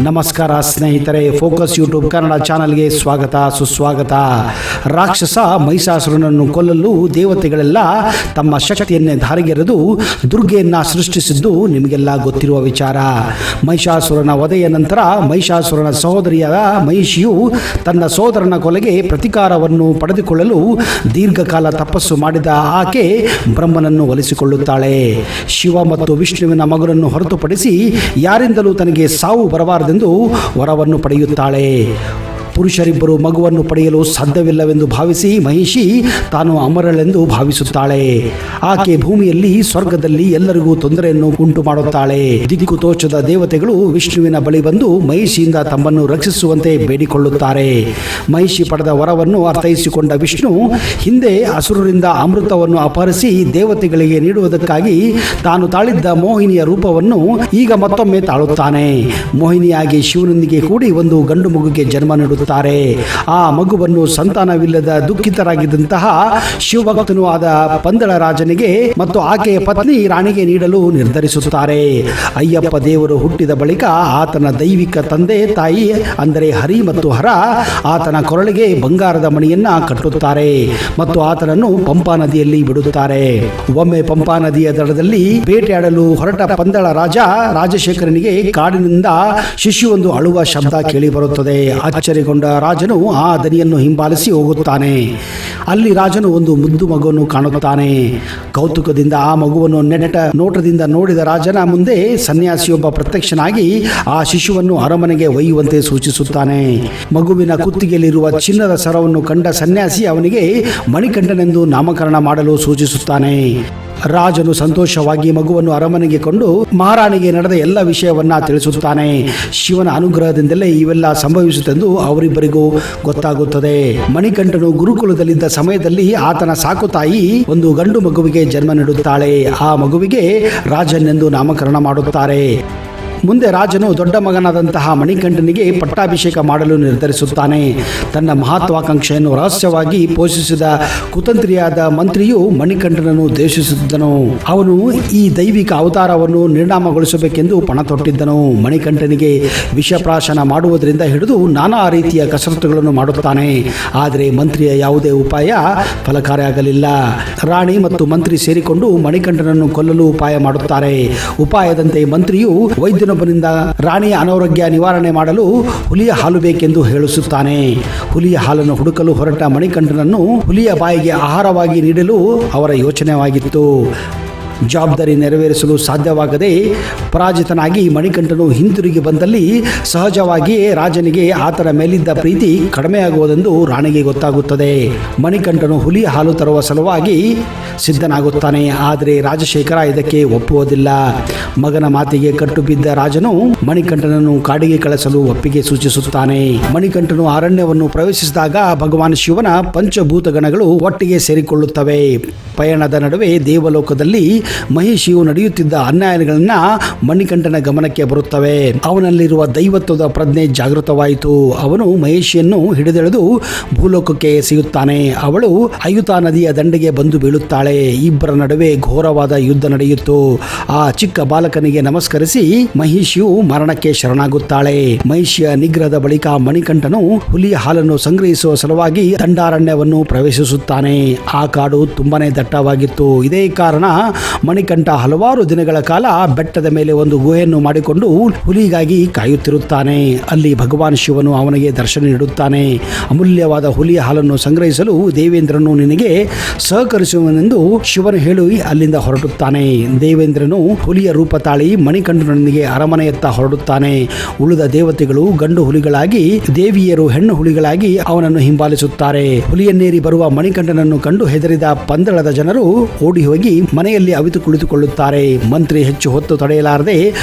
ನಮಸ್ಕಾರ ಸ್ನೇಹಿತರೆ, focus YouTube Kannada ಚಾನಲ್ಗೆ ಸ್ವಾಗತ ಸುಸ್ವಾಗತ. ರಾಕ್ಷಸ ಮಹಿಷಾಸುರನನ್ನು ಕೊಲ್ಲಲು ದೇವತೆಗಳೆಲ್ಲ ತಮ್ಮ ಶಕ್ತಿಯನ್ನೇ ಧಾರೆಗೆರೆದು ದುರ್ಗೆಯನ್ನ ಸೃಷ್ಟಿಸಿದ್ದು ನಿಮಗೆಲ್ಲ ಗೊತ್ತಿರುವ ವಿಚಾರ. ಮಹಿಷಾಸುರನ ವಧೆಯ ನಂತರ ಮಹಿಷಾಸುರನ ಸಹೋದರಿಯಾದ ಮಹಿಷಿಯು ತನ್ನ ಸೋದರನ ಕೊಲೆಗೆ ಪ್ರತಿಕಾರವನ್ನು ಪಡೆದುಕೊಳ್ಳಲು ದೀರ್ಘಕಾಲ ತಪಸ್ಸು ಮಾಡಿದ ಆಕೆ ಬ್ರಹ್ಮನನ್ನು ಒಲಿಸಿಕೊಳ್ಳುತ್ತಾಳೆ. ಶಿವ ಮತ್ತು ವಿಷ್ಣುವಿನ ಮಗನನ್ನು ಹೊರತುಪಡಿಸಿ ಯಾರಿಂದಲೂ ತನಗೆ ಸಾವು ಬರಬಾರದೆಂದು ವರವನ್ನು ಪಡೆಯುತ್ತಾಳೆ. ಪುರುಷರಿಬ್ಬರು ಮಗುವನ್ನು ಪಡೆಯಲು ಸಾಧ್ಯವಿಲ್ಲವೆಂದು ಭಾವಿಸಿ ಮಹಿಷಿ ತಾನು ಅಮರಳೆಂದು ಭಾವಿಸುತ್ತಾಳೆ. ಆಕೆ ಭೂಮಿಯಲ್ಲಿ ಸ್ವರ್ಗದಲ್ಲಿ ಎಲ್ಲರಿಗೂ ತೊಂದರೆಯನ್ನು ಉಂಟು ಮಾಡುತ್ತಾಳೆ. ದಿಕ್ಕು ತೋಚದ ದೇವತೆಗಳು ವಿಷ್ಣುವಿನ ಬಳಿ ಬಂದು ಮಹಿಷಿಯಿಂದ ತಮ್ಮನ್ನು ರಕ್ಷಿಸುವಂತೆ ಬೇಡಿಕೊಳ್ಳುತ್ತಾರೆ. ಮಹಿಷಿ ಪಡೆದ ವರವನ್ನು ಅರ್ಥೈಸಿಕೊಂಡ ವಿಷ್ಣು ಹಿಂದೆ ಅಸುರರಿಂದ ಅಮೃತವನ್ನು ಅಪಹರಿಸಿ ದೇವತೆಗಳಿಗೆ ನೀಡುವುದಕ್ಕಾಗಿ ತಾನು ತಾಳಿದ್ದ ಮೋಹಿನಿಯ ರೂಪವನ್ನು ಈಗ ಮತ್ತೊಮ್ಮೆ ತಾಳುತ್ತಾನೆ. ಮೋಹಿನಿಯಾಗಿ ಶಿವನೊಂದಿಗೆ ಕೂಡಿ ಒಂದು ಗಂಡು ಮಗುಗೆ ಜನ್ಮ ನೀಡುತ್ತಾನೆ. ಆ ಮಗುವನ್ನು ಸಂತಾನವಿಲ್ಲದ ದುಃಖಿತರಾಗಿದ್ದಂತಹ ಶಿವಭಕ್ತನೂ ಆದ ಪಂದಳ ರಾಜನಿಗೆ ಮತ್ತು ಆಕೆಯ ಪತ್ನಿ ರಾಣಿಗೆ ನೀಡಲು ನಿರ್ಧರಿಸುತ್ತಾರೆ. ಅಯ್ಯಪ್ಪ ದೇವರು ಹುಟ್ಟಿದ ಬಳಿಕ ಆತನ ದೈವಿಕ ತಂದೆ ತಾಯಿ ಅಂದರೆ ಹರಿ ಮತ್ತು ಹರ ಆತನ ಕೊರಳಿಗೆ ಬಂಗಾರದ ಮಣಿಯನ್ನ ಕಟ್ಟುತ್ತಾರೆ ಮತ್ತು ಆತನನ್ನು ಪಂಪಾ ನದಿಯಲ್ಲಿ ಬಿಡುತ್ತಾರೆ. ಒಮ್ಮೆ ಪಂಪಾ ನದಿಯ ದಡದಲ್ಲಿ ಬೇಟೆಯಾಡಲು ಹೊರಟ ಪಂದಳ ರಾಜ ರಾಜಶೇಖರನಿಗೆ ಕಾಡಿನಿಂದ ಶಿಶುವೊಂದು ಅಳುವ ಶಬ್ದ ಕೇಳಿ ಬರುತ್ತದೆ. ಅಚ್ಚರಿಗೊಂಡ ರಾಜನು ಆ ದನಿಯನ್ನು ಹಿಂಬಾಲಿಸಿ ಹೋಗುತ್ತಾನೆ. ಅಲ್ಲಿ ರಾಜನು ಒಂದು ಮುದ್ದು ಮಗುವನ್ನು ಕಾಣುತ್ತಾನೆ. ಕೌತುಕದಿಂದ ಆ ಮಗುವನ್ನು ನೆಟ್ಟ ನೋಟದಿಂದ ನೋಡಿದ ರಾಜನ ಮುಂದೆ ಸನ್ಯಾಸಿಯೊಬ್ಬ ಪ್ರತ್ಯಕ್ಷನಾಗಿ ಆ ಶಿಶುವನ್ನು ಅರಮನೆಗೆ ಒಯ್ಯುವಂತೆ ಸೂಚಿಸುತ್ತಾನೆ. ಮಗುವಿನ ಕುತ್ತಿಗೆಯಲ್ಲಿರುವ ಚಿನ್ನದ ಸರವನ್ನು ಕಂಡ ಸನ್ಯಾಸಿ ಅವನಿಗೆ ಮಣಿಕಂಠನೆಂದು ನಾಮಕರಣ ಮಾಡಲು ಸೂಚಿಸುತ್ತಾನೆ. ರಾಜನು ಸಂತೋಷವಾಗಿ ಮಗುವನ್ನು ಅರಮನೆಗೆ ಕೊಂಡು ಮಹಾರಾಣಿಗೆ ನಡೆದ ಎಲ್ಲ ವಿಷಯವನ್ನ ತಿಳಿಸುತ್ತಾನೆ. ಶಿವನ ಅನುಗ್ರಹದಿಂದಲೇ ಇವೆಲ್ಲ ಸಂಭವಿಸುತ್ತೆಂದು ಅವರಿಬ್ಬರಿಗೂ ಗೊತ್ತಾಗುತ್ತದೆ. ಮಣಿಕಂಠನು ಗುರುಕುಲದಲ್ಲಿದ್ದ ಸಮಯದಲ್ಲಿ ಆತನ ಸಾಕು ತಾಯಿ ಒಂದು ಗಂಡು ಮಗುವಿಗೆ ಜನ್ಮ ನೀಡುತ್ತಾಳೆ. ಆ ಮಗುವಿಗೆ ರಾಜನ್ ಎಂದು ನಾಮಕರಣ ಮಾಡುತ್ತಾರೆ. ಮುಂದೆ ರಾಜನು ದೊಡ್ಡ ಮಗನಾದಂತಹ ಮಣಿಕಂಠನಿಗೆ ಪಟ್ಟಾಭಿಷೇಕ ಮಾಡಲು ನಿರ್ಧರಿಸುತ್ತಾನೆ. ತನ್ನ ಮಹತ್ವಾಕಾಂಕ್ಷೆಯನ್ನು ರಹಸ್ಯವಾಗಿ ಪೋಷಿಸಿದ ಕುತಂತ್ರಿಯಾದ ಮಂತ್ರಿಯು ಮಣಿಕಂಠನನ್ನು ದ್ವೇಷಿಸುತ್ತಿದ್ದನು. ಅವನು ಈ ದೈವಿಕ ಅವತಾರವನ್ನು ನಿರ್ನಾಮಗೊಳಿಸಬೇಕೆಂದು ಪಣ ತೊಟ್ಟಿದ್ದನು. ಮಣಿಕಂಠನಿಗೆ ವಿಷಪ್ರಾಶನ ಮಾಡುವುದರಿಂದ ಹಿಡಿದು ನಾನಾ ರೀತಿಯ ಕಸರತ್ತುಗಳನ್ನು ಮಾಡುತ್ತಾನೆ. ಆದರೆ ಮಂತ್ರಿಯ ಯಾವುದೇ ಉಪಾಯ ಫಲಕಾರಿಯಾಗಲಿಲ್ಲ. ರಾಣಿ ಮತ್ತು ಮಂತ್ರಿ ಸೇರಿಕೊಂಡು ಮಣಿಕಂಠನನ್ನು ಕೊಲ್ಲಲು ಉಪಾಯ ಮಾಡುತ್ತಾರೆ. ಉಪಾಯದಂತೆ ಮಂತ್ರಿಯು ವೈದ್ಯನೊಬ್ಬನಿಂದ ರಾಣಿಯ ಅನಾರೋಗ್ಯ ನಿವಾರಣೆ ಮಾಡಲು ಹುಲಿಯ ಹಾಲು ಬೇಕೆಂದು ಹೇಳಿಸುತ್ತಾನೆ. ಹುಲಿಯ ಹಾಲನ್ನು ಹುಡುಕಲು ಹೊರಟ ಮಣಿಕಂಠನನ್ನು ಹುಲಿಯ ಬಾಯಿಗೆ ಆಹಾರವಾಗಿ ನೀಡಲು ಅವರ ಯೋಚನೆವಾಗಿತ್ತು. ಜವಾಬ್ದಾರಿ ನೆರವೇರಿಸಲು ಸಾಧ್ಯವಾಗದೆ ಪರಾಜಿತನಾಗಿ ಮಣಿಕಂಠನು ಹಿಂತಿರುಗಿ ಬಂದಲ್ಲಿ ಸಹಜವಾಗಿಯೇ ರಾಜನಿಗೆ ಆತನ ಮೇಲಿದ್ದ ಪ್ರೀತಿ ಕಡಿಮೆಯಾಗುವುದೆಂದು ರಾಣಿಗೆ ಗೊತ್ತಾಗುತ್ತದೆ. ಮಣಿಕಂಠನು ಹುಲಿ ಹಾಲು ತರುವ ಸಲುವಾಗಿ ಸಿದ್ಧನಾಗುತ್ತಾನೆ. ಆದರೆ ರಾಜಶೇಖರ ಇದಕ್ಕೆ ಒಪ್ಪುವುದಿಲ್ಲ. ಮಗನ ಮಾತಿಗೆ ಕಟ್ಟು ಬಿದ್ದ ರಾಜನು ಮಣಿಕಂಠನನ್ನು ಕಾಡಿಗೆ ಕಳಿಸಲು ಒಪ್ಪಿಗೆ ಸೂಚಿಸುತ್ತಾನೆ. ಮಣಿಕಂಠನು ಅರಣ್ಯವನ್ನು ಪ್ರವೇಶಿಸಿದಾಗ ಭಗವಾನ್ ಶಿವನ ಪಂಚಭೂತಗಣಗಳು ಒಟ್ಟಿಗೆ ಸೇರಿಕೊಳ್ಳುತ್ತವೆ. ಪಯಣದ ನಡುವೆ ದೇವಲೋಕದಲ್ಲಿ ಮಹಿಷಿಯು ನಡೆಯುತ್ತಿದ್ದ ಅನ್ಯಾಯಗಳನ್ನ ಮಣಿಕಂಠನ ಗಮನಕ್ಕೆ ಬರುತ್ತವೆ. ಅವನಲ್ಲಿರುವ ದೈವತ್ವದ ಪ್ರಜ್ಞೆ ಜಾಗೃತವಾಯಿತು. ಅವನು ಮಹಿಷಿಯನ್ನು ಹಿಡಿದೆಳೆದು ಭೂಲೋಕಕ್ಕೆ ಎಸೆಯುತ್ತಾನೆ. ಅವಳು ಅಯುತಾ ನದಿಯ ದಂಡೆಗೆ ಬಂದು ಬೀಳುತ್ತಾಳೆ. ಇಬ್ಬರ ನಡುವೆ ಘೋರವಾದ ಯುದ್ಧ ನಡೆಯಿತು. ಆ ಚಿಕ್ಕ ಬಾಲಕನಿಗೆ ನಮಸ್ಕರಿಸಿ ಮಹಿಷಿಯು ಮರಣಕ್ಕೆ ಶರಣಾಗುತ್ತಾಳೆ. ಮಹಿಷಿಯ ನಿಗ್ರಹದ ಬಳಿಕ ಮಣಿಕಂಠನು ಹುಲಿಯ ಹಾಲನ್ನು ಸಂಗ್ರಹಿಸುವ ಸಲುವಾಗಿ ದಂಡಾರಣ್ಯವನ್ನು ಪ್ರವೇಶಿಸುತ್ತಾನೆ. ಆ ಕಾಡು ತುಂಬಾನೇ ದಟ್ಟವಾಗಿತ್ತು. ಇದೇ ಕಾರಣ ಮಣಿಕಂಠ ಹಲವಾರು ದಿನಗಳ ಕಾಲ ಬೆಟ್ಟದ ಮೇಲೆ ಒಂದು ಗುಹೆಯನ್ನು ಮಾಡಿಕೊಂಡು ಹುಲಿಗಾಗಿ ಕಾಯುತ್ತಿರುತ್ತಾನೆ. ಅಲ್ಲಿ ಭಗವಾನ್ ಶಿವನು ಅವನಿಗೆ ದರ್ಶನ ನೀಡುತ್ತಾನೆ. ಅಮೂಲ್ಯವಾದ ಹುಲಿಯ ಹಾಲನ್ನು ಸಂಗ್ರಹಿಸಲು ದೇವೇಂದ್ರನು ನಿನಗೆ ಸಹಕರಿಸುವನೆಂದು ಶಿವನು ಹೇಳಿ ಅಲ್ಲಿಂದ ಹೊರಡುತ್ತಾನೆ. ದೇವೇಂದ್ರನು ಹುಲಿಯ ರೂಪ ತಾಳಿ ಮಣಿಕಂಠನೊಂದಿಗೆ ಅರಮನೆಯತ್ತ ಹೊರಡುತ್ತಾನೆ. ಉಳಿದ ದೇವತೆಗಳು ಗಂಡು ಹುಲಿಗಳಾಗಿ, ದೇವಿಯರು ಹೆಣ್ಣು ಹುಲಿಗಳಾಗಿ ಅವನನ್ನು ಹಿಂಬಾಲಿಸುತ್ತಾರೆ. ಹುಲಿಯನ್ನೇರಿ ಬರುವ ಮಣಿಕಂಠನನ್ನು ಕಂಡು ಹೆದರಿದ ಪಂದಳದ ಜನರು ಓಡಿ ಹೋಗಿ ಮನೆಯಲ್ಲಿ ಅವಿತು ಕುಳಿತುಕೊಳ್ಳುತ್ತಾರೆ. ಮಂತ್ರಿ ಹೆಚ್ಚು ಹೊತ್ತು ತಡೆಯಲಾರದೆ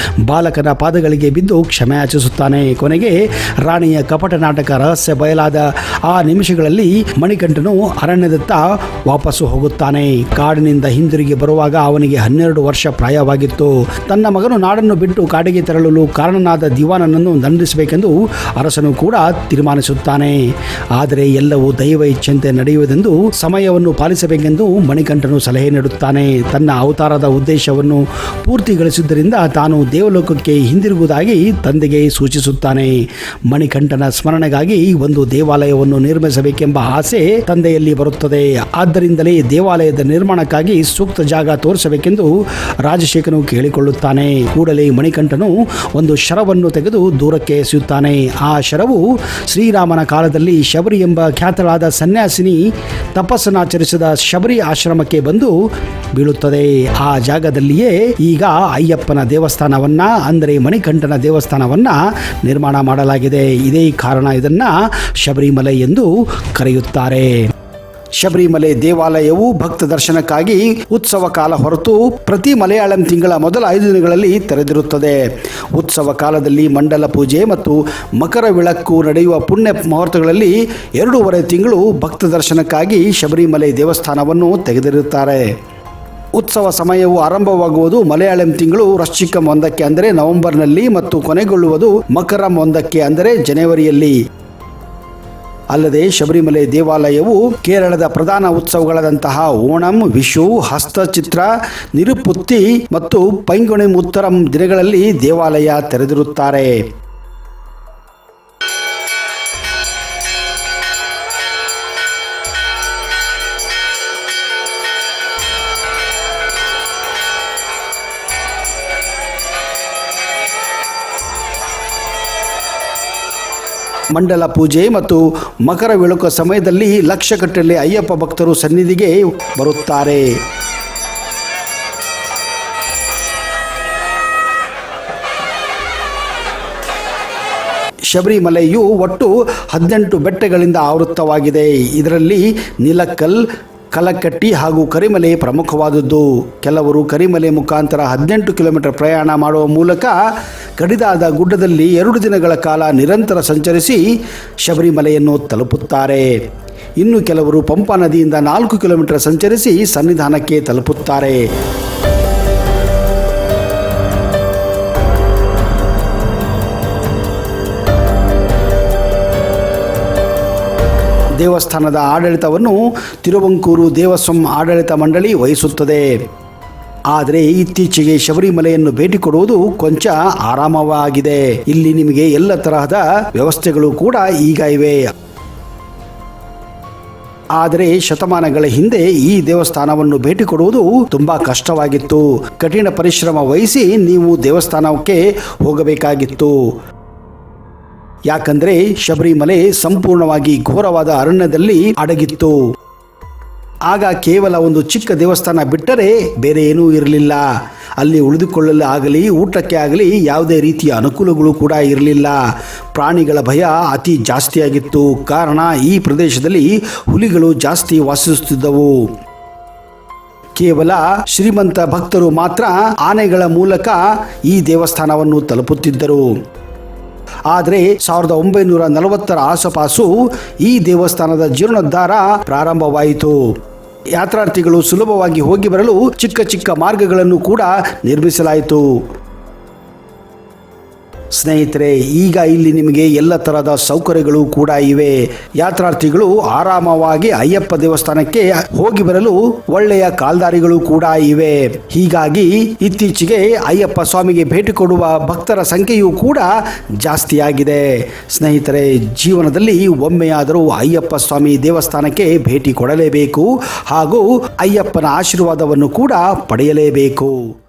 ಬಾಲಕನ ಪಾದಗಳಿಗೆ ಬಿದ್ದು ಕ್ಷಮೆ ಯಾಚಿಸುತ್ತಾನೆ. ಕೊನೆಗೆ ರಾಣಿಯ ಕಪಟ ನಾಟಕ ರಹಸ್ಯ ಬಯಲಾದ ಆ ನಿಮಿಷಗಳಲ್ಲಿ ಮಣಿಕಂಠನು ಅರಣ್ಯದತ್ತ ವಾಪಸ್ಸು ಹೋಗುತ್ತಾನೆ. ಕಾಡಿನಿಂದ ಹಿಂದಿರುಗಿ ಬರುವಾಗ ಅವನಿಗೆ 12 ವರ್ಷ ಪ್ರಾಯವಾಗಿತ್ತು. ತನ್ನ ಮಗನು ನಾಡನ್ನು ಬಿಟ್ಟು ಕಾಡಿಗೆ ತೆರಳಲು ಕಾರಣನಾದ ದಿವಾನನನ್ನು ದಂಡಿಸಬೇಕೆಂದು ಅರಸನು ಕೂಡ ತೀರ್ಮಾನಿಸುತ್ತಾನೆ. ಆದರೆ ಎಲ್ಲವೂ ದೈವ ಇಚ್ಛೆಯಂತೆ ನಡೆಯುವುದೆಂದು ಸಮಯವನ್ನು ಪಾಲಿಸಬೇಕೆಂದು ಮಣಿಕಂಠನು ಸಲಹೆ ನೀಡುತ್ತಾನೆ. ತನ್ನ ಅವತಾರದ ಉದ್ದೇಶವನ್ನು ಪೂರ್ತಿಗೊಳಿಸಿದ್ದರಿಂದ ತಾನು ದೇವಲೋಕಕ್ಕೆ ಹಿಂದಿರುಗುವುದಾಗಿ ತಂದೆಗೆ ಸೂಚಿಸುತ್ತಾನೆ. ಮಣಿಕಂಠನ ಸ್ಮರಣೆಗಾಗಿ ಒಂದು ದೇವಾಲಯವನ್ನು ನಿರ್ಮಿಸಬೇಕೆಂಬ ಆಸೆ ತಂದೆಯಲ್ಲಿ ಬರುತ್ತದೆ. ಆದ್ದರಿಂದಲೇ ದೇವಾಲಯದ ನಿರ್ಮಾಣಕ್ಕಾಗಿ ಸೂಕ್ತ ಜಾಗ ತೋರಿಸಬೇಕೆಂದು ರಾಜಶೇಖರನು ಕೇಳಿಕೊಳ್ಳುತ್ತಾನೆ. ಕೂಡಲೇ ಮಣಿಕಂಠನು ಒಂದು ಶರವನ್ನು ತೆಗೆದು ದೂರಕ್ಕೆ ಎಸೆಯುತ್ತಾನೆ. ಆ ಶರವು ಶ್ರೀರಾಮನ ಕಾಲದಲ್ಲಿ ಶಬರಿ ಎಂಬ ಖ್ಯಾತಳಾದ ಸನ್ಯಾಸಿನಿ ತಪಸ್ಸನ್ನಾಚರಿಸಿದ ಶಬರಿ ಆಶ್ರಮಕ್ಕೆ ಬಂದು ಬೀಳುತ್ತದೆ. ಆ ಜಾಗದಲ್ಲಿಯೇ ಈಗ ಅಯ್ಯಪ್ಪನ ದೇವಸ್ಥಾನವನ್ನ ಅಂದರೆ ಮಣಿಕಂಠನ ದೇವಸ್ಥಾನವನ್ನ ನಿರ್ಮಾಣ ಮಾಡಲಾಗಿದೆ. ಇದೇ ಕಾರಣ ಇದನ್ನ ಶಬರಿಮಲೆ ಎಂದು ಕರೆಯುತ್ತಾರೆ. ಶಬರಿಮಲೆ ದೇವಾಲಯವು ಭಕ್ತ ದರ್ಶನಕ್ಕಾಗಿ ಉತ್ಸವ ಕಾಲ ಹೊರತು ಪ್ರತಿ ಮಲಯಾಳಂ ತಿಂಗಳ ಮೊದಲ 5 ದಿನಗಳಲ್ಲಿ ತೆರೆದಿರುತ್ತದೆ. ಉತ್ಸವ ಕಾಲದಲ್ಲಿ ಮಂಡಲ ಪೂಜೆ ಮತ್ತು ಮಕರ ವಿಳಕ್ಕು ನಡೆಯುವ ಪುಣ್ಯ ಮುಹೂರ್ತಗಳಲ್ಲಿ 2.5 ತಿಂಗಳು ಭಕ್ತ ದರ್ಶನಕ್ಕಾಗಿ ಶಬರಿಮಲೆ ದೇವಸ್ಥಾನವನ್ನು ತೆಗೆದಿರುತ್ತಾರೆ. ಉತ್ಸವ ಸಮಯವು ಆರಂಭವಾಗುವುದು ಮಲಯಾಳಂ ತಿಂಗಳು ವೃಶ್ಚಿಕ 1ಕ್ಕೆ ಅಂದರೆ ನವೆಂಬರ್ನಲ್ಲಿ ಮತ್ತು ಕೊನೆಗೊಳ್ಳುವುದು ಮಕರಂ 1ಕ್ಕೆ ಅಂದರೆ ಜನವರಿಯಲ್ಲಿ. ಅಲ್ಲದೆ ಶಬರಿಮಲೆ ದೇವಾಲಯವು ಕೇರಳದ ಪ್ರಧಾನ ಉತ್ಸವಗಳಾದಂತಹ ಓಣಂ, ವಿಷು, ಹಸ್ತಚಿತ್ರ, ನಿರುಪುತ್ತಿ ಮತ್ತು ಪೈಂಗುಣಿ ಉತ್ತರಂ ದಿನಗಳಲ್ಲಿ ದೇವಾಲಯ ತೆರೆದಿರುತ್ತಾರೆ. ಮಂಡಲ ಪೂಜೆ ಮತ್ತು ಮಕರ ವಿಳಕು ಸಮಯದಲ್ಲಿ ಲಕ್ಷಗಟ್ಟಲೆ ಅಯ್ಯಪ್ಪ ಭಕ್ತರು ಸನ್ನಿಧಿಗೆ ಬರುತ್ತಾರೆ. ಶಬರಿಮಲೆಯು ಒಟ್ಟು 18 ಬೆಟ್ಟಗಳಿಂದ ಆವೃತ್ತವಾಗಿದೆ. ಇದರಲ್ಲಿ ನಿಲಕ್ಕಲ್, ಕಲಕಟ್ಟಿ ಹಾಗೂ ಕರಿಮಲೆ ಪ್ರಮುಖವಾದದ್ದು. ಕೆಲವರು ಕರಿಮಲೆ ಮುಖಾಂತರ 18 ಕಿಲೋಮೀಟರ್ ಪ್ರಯಾಣ ಮಾಡುವ ಮೂಲಕ ಕಡಿದಾದ ಗುಡ್ಡದಲ್ಲಿ 2 ದಿನಗಳ ಕಾಲ ನಿರಂತರ ಸಂಚರಿಸಿ ಶಬರಿಮಲೆಯನ್ನು ತಲುಪುತ್ತಾರೆ. ಇನ್ನು ಕೆಲವರು ಪಂಪಾ ನದಿಯಿಂದ 4 ಕಿಲೋಮೀಟರ್ ಸಂಚರಿಸಿ ಸನ್ನಿಧಾನಕ್ಕೆ ತಲುಪುತ್ತಾರೆ. ದೇವಸ್ಥಾನದ ಆಡಳಿತವನ್ನು ತಿರುವಂಕೂರು ದೇವಸ್ವಂ ಆಡಳಿತ ಮಂಡಳಿ ವಹಿಸುತ್ತದೆ. ಆದರೆ ಇತ್ತೀಚೆಗೆ ಶಬರಿಮಲೆಯನ್ನು ಭೇಟಿ ಕೊಡುವುದು ಕೊಂಚ ಆರಾಮವಾಗಿದೆ. ಇಲ್ಲಿ ನಿಮಗೆ ಎಲ್ಲ ತರಹದ ವ್ಯವಸ್ಥೆಗಳು ಕೂಡ ಈಗ ಇವೆ. ಆದರೆ ಶತಮಾನಗಳ ಹಿಂದೆ ಈ ದೇವಸ್ಥಾನವನ್ನು ಭೇಟಿ ಕೊಡುವುದು ತುಂಬಾ ಕಷ್ಟವಾಗಿತ್ತು. ಕಠಿಣ ಪರಿಶ್ರಮ ವಹಿಸಿ ನೀವು ದೇವಸ್ಥಾನಕ್ಕೆ ಹೋಗಬೇಕಾಗಿತ್ತು. ಯಾಕಂದರೆ ಶಬರಿಮಲೆ ಸಂಪೂರ್ಣವಾಗಿ ಘೋರವಾದ ಅರಣ್ಯದಲ್ಲಿ ಅಡಗಿತ್ತು. ಆಗ ಕೇವಲ ಒಂದು ಚಿಕ್ಕ ದೇವಸ್ಥಾನ ಬಿಟ್ಟರೆ ಬೇರೆ ಏನೂ ಇರಲಿಲ್ಲ. ಅಲ್ಲಿ ಉಳಿದುಕೊಳ್ಳಲು ಆಗಲಿ ಊಟಕ್ಕೆ ಆಗಲಿ ಯಾವುದೇ ರೀತಿಯ ಅನುಕೂಲಗಳು ಕೂಡ ಇರಲಿಲ್ಲ. ಪ್ರಾಣಿಗಳ ಭಯ ಅತಿ ಜಾಸ್ತಿಯಾಗಿತ್ತು. ಕಾರಣ ಈ ಪ್ರದೇಶದಲ್ಲಿ ಹುಲಿಗಳು ಜಾಸ್ತಿ ವಾಸಿಸುತ್ತಿದ್ದವು. ಕೇವಲ ಶ್ರೀಮಂತ ಭಕ್ತರು ಮಾತ್ರ ಆನೆಗಳ ಮೂಲಕ ಈ ದೇವಸ್ಥಾನವನ್ನು ತಲುಪುತ್ತಿದ್ದರು. ಆದರೆ 1940ರ ಆಸುಪಾಸು ಈ ದೇವಸ್ಥಾನದ ಜೀರ್ಣೋದ್ಧಾರ ಪ್ರಾರಂಭವಾಯಿತು. ಯಾತ್ರಾರ್ಥಿಗಳು ಸುಲಭವಾಗಿ ಹೋಗಿ ಬರಲು ಚಿಕ್ಕ ಚಿಕ್ಕ ಮಾರ್ಗಗಳನ್ನು ಕೂಡ ನಿರ್ಮಿಸಲಾಯಿತು. ಸ್ನೇಹಿತರೆ, ಈಗ ಇಲ್ಲಿ ನಿಮಗೆ ಎಲ್ಲ ತರಹದ ಸೌಕರ್ಯಗಳು ಕೂಡ ಇವೆ. ಯಾತ್ರಾರ್ಥಿಗಳು ಆರಾಮವಾಗಿ ಅಯ್ಯಪ್ಪ ದೇವಸ್ಥಾನಕ್ಕೆ ಹೋಗಿ ಬರಲು ಒಳ್ಳೆಯ ಕಾಲ್ದಾರಿಗಳು ಕೂಡ ಇವೆ. ಹೀಗಾಗಿ ಇತ್ತೀಚೆಗೆ ಅಯ್ಯಪ್ಪ ಸ್ವಾಮಿಗೆ ಭೇಟಿ ಕೊಡುವ ಭಕ್ತರ ಸಂಖ್ಯೆಯೂ ಕೂಡ ಜಾಸ್ತಿಯಾಗಿದೆ. ಸ್ನೇಹಿತರೆ, ಜೀವನದಲ್ಲಿ ಒಮ್ಮೆಯಾದರೂ ಅಯ್ಯಪ್ಪ ಸ್ವಾಮಿ ದೇವಸ್ಥಾನಕ್ಕೆ ಭೇಟಿ ಕೊಡಲೇಬೇಕು ಹಾಗೂ ಅಯ್ಯಪ್ಪನ ಆಶೀರ್ವಾದವನ್ನು ಕೂಡ ಪಡೆಯಲೇಬೇಕು.